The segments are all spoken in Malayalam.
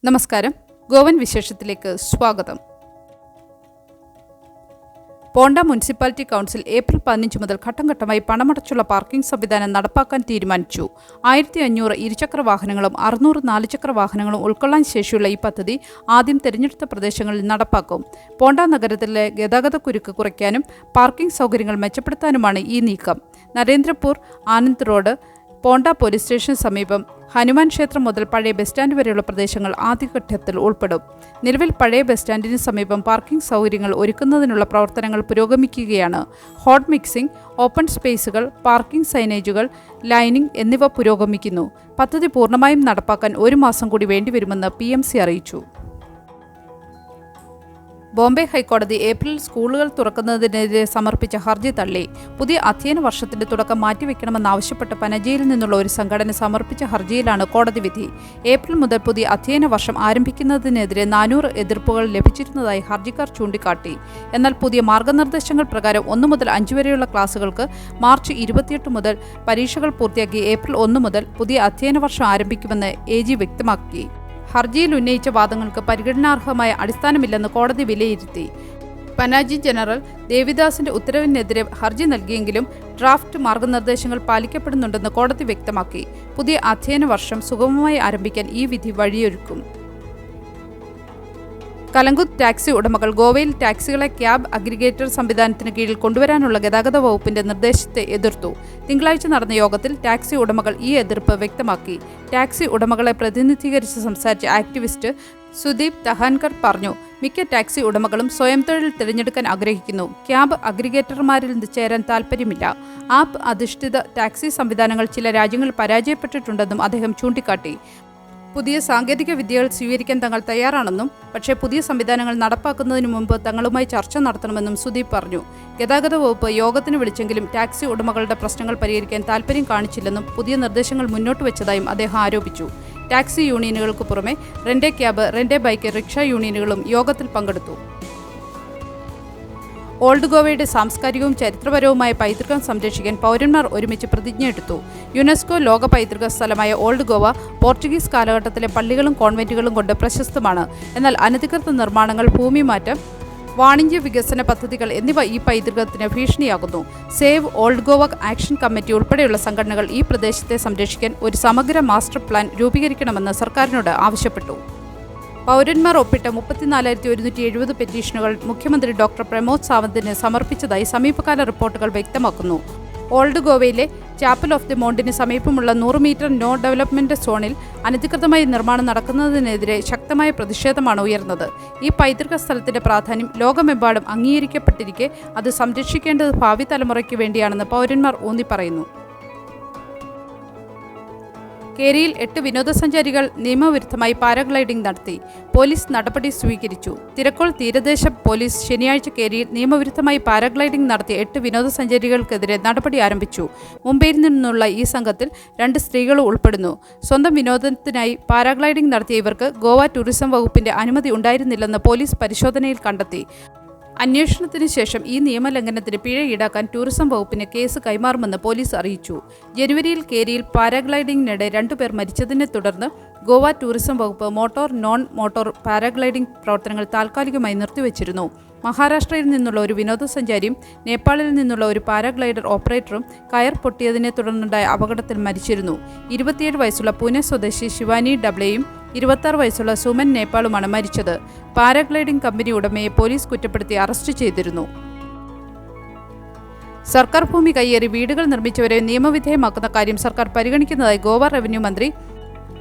നമസ്കാരം. ഗോവൻ വിശേഷത്തിലേക്ക് സ്വാഗതം. പോണ്ട മുനിസിപ്പാലിറ്റി കൗൺസിൽ ഏപ്രിൽ 15 മുതൽ ഘട്ടം ഘട്ടമായി പണമടച്ചുള്ള പാർക്കിംഗ് സംവിധാനം നടപ്പാക്കാൻ തീരുമാനിച്ചു. 1500 ഇരുചക്ര വാഹനങ്ങളും 600 നാലുചക്ര വാഹനങ്ങളും ഉൾക്കൊള്ളാൻ ശേഷിയുള്ള ഈ പദ്ധതി ആദ്യം തിരഞ്ഞെടുത്ത പ്രദേശങ്ങളിൽ നടപ്പാക്കും. പോണ്ട നഗരത്തിലെ ഗതാഗതക്കുരുക്ക് കുറയ്ക്കാനും പാർക്കിംഗ് സൗകര്യങ്ങൾ മെച്ചപ്പെടുത്താനുമാണ് ഈ നീക്കം. നരേന്ദ്രപൂർ, ആനന്ദ് റോഡ്, പോണ്ട പോലീസ് സ്റ്റേഷന് സമീപം, ഹനുമാൻ ക്ഷേത്രം മുതൽ പഴയ ബസ് സ്റ്റാൻഡ് വരെയുള്ള പ്രദേശങ്ങൾ ആദ്യഘട്ടത്തിൽ ഉൾപ്പെടും. നിലവിൽ പഴയ ബസ് സ്റ്റാൻഡിന് സമീപം പാർക്കിംഗ് സൗകര്യങ്ങൾ ഒരുക്കുന്നതിനുള്ള പ്രവർത്തനങ്ങൾ പുരോഗമിക്കുകയാണ്. ഹോട്ട് മിക്സിംഗ്, ഓപ്പൺ സ്പേസുകൾ, പാർക്കിംഗ് സൈനേജുകൾ, ലൈനിംഗ് എന്നിവ പുരോഗമിക്കുന്നു. പദ്ധതി പൂർണ്ണമായും നടപ്പാക്കാൻ 1 മാസം കൂടി വേണ്ടിവരുമെന്ന് PMC അറിയിച്ചു. ബോംബെ ഹൈക്കോടതി ഏപ്രിലിൽ സ്കൂളുകൾ തുറക്കുന്നതിനെതിരെ സമർപ്പിച്ച ഹർജി തള്ളി. പുതിയ അധ്യയന വർഷത്തിന്റെ തുടക്കം മാറ്റിവെക്കണമെന്നാവശ്യപ്പെട്ട് പനജിയിൽ നിന്നുള്ള ഒരു സംഘടന സമർപ്പിച്ച ഹർജിയിലാണ് കോടതി വിധി. ഏപ്രിൽ മുതൽ പുതിയ അധ്യയന വർഷം ആരംഭിക്കുന്നതിനെതിരെ 400 എതിർപ്പുകൾ ലഭിച്ചിരുന്നതായി ഹർജിക്കാർ ചൂണ്ടിക്കാട്ടി. എന്നാൽ പുതിയ മാർഗനിർദ്ദേശങ്ങൾ പ്രകാരം 1 മുതൽ 5 വരെയുള്ള ക്ലാസുകൾക്ക് മാർച്ച് 28 മുതൽ പരീക്ഷകൾ പൂർത്തിയാക്കി ഏപ്രിൽ 1 മുതൽ പുതിയ അധ്യയന വർഷം ആരംഭിക്കുമെന്ന് AG വ്യക്തമാക്കി. ഹർജിയിൽ ഉന്നയിച്ച വാദങ്ങൾക്ക് പരിഗണനാർഹമായ അടിസ്ഥാനമില്ലെന്ന് കോടതി വിലയിരുത്തി. പനാജി ജനറൽ ദേവിദാസിന്റെ ഉത്തരവിനെതിരെ ഹർജി നൽകിയെങ്കിലും ഡ്രാഫ്റ്റ് മാർഗനിർദ്ദേശങ്ങൾ പാലിക്കപ്പെടുന്നുണ്ടെന്ന് കോടതി വ്യക്തമാക്കി. പുതിയ അധ്യയന വർഷം സുഗമമായി ആരംഭിക്കാൻ ഈ വിധി വഴിയൊരുക്കും. കലങ്കുത്ത് ടാക്സി ഉടമകൾ ഗോവയിൽ ടാക്സികളെ ക്യാബ് അഗ്രിഗേറ്റർ സംവിധാനത്തിന് കീഴിൽ കൊണ്ടുവരാനുള്ള ഗതാഗത വകുപ്പിന്റെ നിർദ്ദേശത്തെ എതിർത്തു. തിങ്കളാഴ്ച നടന്ന യോഗത്തിൽ ടാക്സി ഉടമകൾ ഈ എതിർപ്പ് വ്യക്തമാക്കി. ടാക്സി ഉടമകളെ പ്രതിനിധീകരിച്ച് സംസാരിച്ച ആക്ടിവിസ്റ്റ് സുദീപ് തഹാൻകർ പറഞ്ഞു, മിക്ക ടാക്സി ഉടമകളും സ്വയം തൊഴിൽ തിരഞ്ഞെടുക്കാൻ ആഗ്രഹിക്കുന്നു. ക്യാബ് അഗ്രിഗേറ്റർമാരിൽ ചേരാൻ താൽപ്പര്യമില്ല. ആപ്പ് അധിഷ്ഠിത ടാക്സി സംവിധാനങ്ങൾ ചില രാജ്യങ്ങളിൽ പരാജയപ്പെട്ടിട്ടുണ്ടെന്നും അദ്ദേഹം ചൂണ്ടിക്കാട്ടി. പുതിയ സാങ്കേതിക വിദ്യകൾ സ്വീകരിക്കാൻ തങ്ങൾ തയ്യാറാണെന്നും പക്ഷേ പുതിയ സംവിധാനങ്ങൾ നടപ്പാക്കുന്നതിന് മുമ്പ് തങ്ങളുമായി ചർച്ച നടത്തണമെന്നും സുദീപ് പറഞ്ഞു. ഗതാഗത വകുപ്പ് യോഗത്തിന് വിളിച്ചെങ്കിലും ടാക്സി ഉടമകളുടെ പ്രശ്നങ്ങൾ പരിഹരിക്കാൻ താൽപ്പര്യം കാണിച്ചില്ലെന്നും പുതിയ നിർദ്ദേശങ്ങൾ മുന്നോട്ട് വെച്ചതായും അദ്ദേഹം ആരോപിച്ചു. ടാക്സി യൂണിയനുകൾക്ക് പുറമെ rent a cab, rent a bike, rickshaw യൂണിയനുകളും യോഗത്തിൽ പങ്കെടുത്തു. ഓൾഡ് ഗോവയുടെ സാംസ്കാരികവും ചരിത്രപരവുമായ പൈതൃകം സംരക്ഷിക്കാൻ പൗരന്മാർ ഒരുമിച്ച് പ്രതിജ്ഞയെടുത്തു. യുനെസ്കോ ലോക പൈതൃക സ്ഥലമായ ഓൾഡ് ഗോവ പോർച്ചുഗീസ് കാലഘട്ടത്തിലെ പള്ളികളും കോൺവെന്റുകളും കൊണ്ട് പ്രശസ്തമാണ്. എന്നാൽ അനധികൃത നിർമ്മാണങ്ങൾ, ഭൂമിമാറ്റം, വാണിജ്യ വികസന പദ്ധതികൾ എന്നിവ ഈ പൈതൃകത്തിന് ഭീഷണിയാകുന്നു. Save old Goa action committee ഉൾപ്പെടെയുള്ള സംഘടനകൾ ഈ പ്രദേശത്തെ സംരക്ഷിക്കാൻ ഒരു സമഗ്ര മാസ്റ്റർ പ്ലാൻ രൂപീകരിക്കണമെന്ന് സർക്കാരിനോട് ആവശ്യപ്പെട്ടു. പൗരന്മാർ ഒപ്പിട്ട 34,170 പെറ്റീഷനുകൾ മുഖ്യമന്ത്രി ഡോക്ടർ പ്രമോദ് സാവന്തിന് സമർപ്പിച്ചതായി സമീപകാല റിപ്പോർട്ടുകൾ വ്യക്തമാക്കുന്നു. ഓൾഡ് ഗോവയിലെ ചാപ്പൽ ഓഫ് ദി മൗണ്ടിന് സമീപമുള്ള 100 മീറ്റർ നോ ഡെവലപ്മെന്റ് സോണിൽ അനധികൃതമായി നിർമ്മാണം നടക്കുന്നതിനെതിരെ ശക്തമായ പ്രതിഷേധമാണ് ഉയർന്നത്. ഈ പൈതൃക സ്ഥലത്തിന്റെ പ്രാധാന്യം ലോകമെമ്പാടും അംഗീകരിക്കപ്പെട്ടിരിക്കെ അത് സംരക്ഷിക്കേണ്ടത് ഭാവി തലമുറയ്ക്ക് വേണ്ടിയാണെന്ന് പൗരന്മാർ ഊന്നിപ്പറയുന്നു. കേരിയിൽ 8 വിനോദസഞ്ചാരികൾ നിയമവിരുദ്ധമായി പാരാഗ്ലൈഡിംഗ് നടത്തി. പോലീസ് നടപടി സ്വീകരിച്ചു. തിരക്കോൾ തീരദേശ പോലീസ് ശനിയാഴ്ച കേരിയിൽ നിയമവിരുദ്ധമായി പാരാഗ്ലൈഡിംഗ് നടത്തിയ 8 വിനോദസഞ്ചാരികൾക്കെതിരെ നടപടി ആരംഭിച്ചു. മുംബൈയിൽ നിന്നുള്ള ഈ സംഘത്തിൽ 2 സ്ത്രീകളും ഉൾപ്പെടുന്നു. സ്വന്തം വിനോദത്തിനായി പാരാഗ്ലൈഡിംഗ് നടത്തിയ ഇവർക്ക് ഗോവ ടൂറിസം വകുപ്പിന്റെ അനുമതി ഉണ്ടായിരുന്നില്ലെന്ന് പോലീസ് പരിശോധനയിൽ കണ്ടെത്തി. അന്വേഷണത്തിന് ശേഷം ഈ നിയമലംഘനത്തിന് പിഴ ഈടാക്കാൻ ടൂറിസം വകുപ്പിന് കേസ് കൈമാറുമെന്ന് പോലീസ് അറിയിച്ചു. ജനുവരിയിൽ കേരിയിൽ പാരാഗ്ലൈഡിംഗിനിടെ 2 പേർ മരിച്ചതിനെ തുടർന്ന് ഗോവ ടൂറിസം വകുപ്പ് മോട്ടോർ, നോൺ മോട്ടോർ പാരാഗ്ലൈഡിംഗ് പ്രവർത്തനങ്ങൾ താൽക്കാലികമായി നിർത്തിവച്ചിരുന്നു. മഹാരാഷ്ട്രയിൽ നിന്നുള്ള ഒരു വിനോദസഞ്ചാരിയും നേപ്പാളിൽ നിന്നുള്ള ഒരു പാരാഗ്ലൈഡർ ഓപ്പറേറ്ററും കയർ പൊട്ടിയതിനെ തുടർന്നുണ്ടായ അപകടത്തിൽ മരിച്ചിരുന്നു. 27 വയസ്സുള്ള പൂനെ സ്വദേശി ശിവാനി ഡബ്ലെയും 26 വയസ്സുള്ള സുമൻ നേപ്പാളുമാണ് മരിച്ചത്. പാരാഗ്ലൈഡിംഗ് കമ്പനി ഉടമയെ പോലീസ് കുറ്റപ്പെടുത്തി അറസ്റ്റ് ചെയ്തിരുന്നു. സർക്കാർ ഭൂമി കയ്യേറി വീടുകൾ നിർമ്മിച്ചവരെ നിയമവിധേയമാക്കുന്ന കാര്യം സർക്കാർ പരിഗണിക്കുന്നതായി ഗോവ റവന്യൂ മന്ത്രി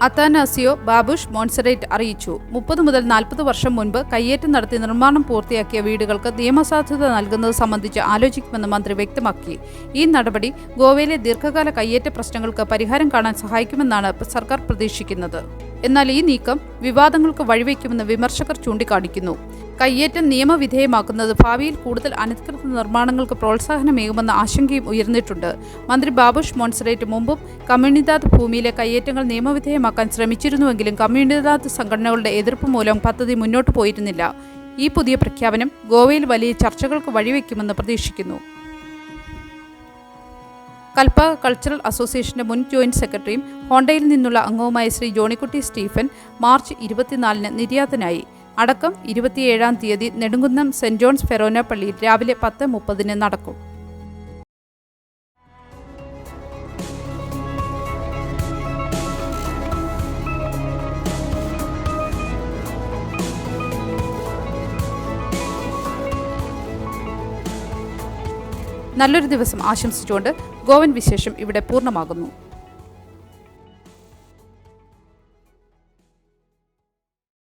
അത്താനാസിയോ ബാബുഷ് മോൺസറേറ്റ് അറിയിച്ചു. 30 മുതൽ 40 വർഷം മുൻപ് കയ്യേറ്റം നടത്തി നിർമ്മാണം പൂർത്തിയാക്കിയ വീടുകൾക്ക് നിയമസാധുത നൽകുന്നത് സംബന്ധിച്ച് ആലോചിക്കുമെന്ന് മന്ത്രി വ്യക്തമാക്കി. ഈ നടപടി ഗോവയിലെ ദീർഘകാല കയ്യേറ്റ പ്രശ്നങ്ങൾക്ക് പരിഹാരം കാണാൻ സഹായിക്കുമെന്നാണ് സർക്കാർ പ്രതീക്ഷിക്കുന്നത്. എന്നാൽ ഈ നീക്കം വിവാദങ്ങൾക്ക് വഴിവെക്കുമെന്ന് വിമർശകർ ചൂണ്ടിക്കാണിക്കുന്നു. കയ്യേറ്റം നിയമവിധേയമാക്കുന്നത് ഭാവിയിൽ കൂടുതൽ അനധികൃത നിർമ്മാണങ്ങൾക്ക് പ്രോത്സാഹനമേകുമെന്ന ആശങ്കയും ഉയർന്നിട്ടുണ്ട്. മന്ത്രി ബാബുഷ് മോൺസറേറ്റ് മുമ്പും കമ്മ്യൂണിദാദ് ഭൂമിയിലെ കയ്യേറ്റങ്ങൾ നിയമവിധേയമാക്കാൻ ശ്രമിച്ചിരുന്നുവെങ്കിലും കമ്മ്യൂണിദാദ് സംഘടനകളുടെ എതിർപ്പ് മൂലം പദ്ധതി മുന്നോട്ട് പോയിരുന്നില്ല. ഈ പുതിയ പ്രഖ്യാപനം ഗോവയിൽ വലിയ ചർച്ചകൾക്ക് വഴിവെക്കുമെന്ന് പ്രതീക്ഷിക്കുന്നു. കൽപ്പ കൾച്ചറൽ അസോസിയേഷന്റെ മുൻ ജോയിന്റ് സെക്രട്ടറിയും ഹോണ്ടയിൽ നിന്നുള്ള അംഗവുമായ ശ്രീ ജോണിക്കുട്ടി സ്റ്റീഫൻ മാർച്ച് 24-ന് നിര്യാതനായി. അടക്കം 27-ാം തീയതി നെടുങ്കുന്നം സെന്റ് ജോൺസ് ഫെറോന പള്ളിയിൽ രാവിലെ 10:30-ന് നടക്കും. നല്ലൊരു ദിവസം ആശംസിച്ചുകൊണ്ട് ഗോവൻ വിശേഷം ഇവിടെ പൂർണ്ണമാകുന്നു.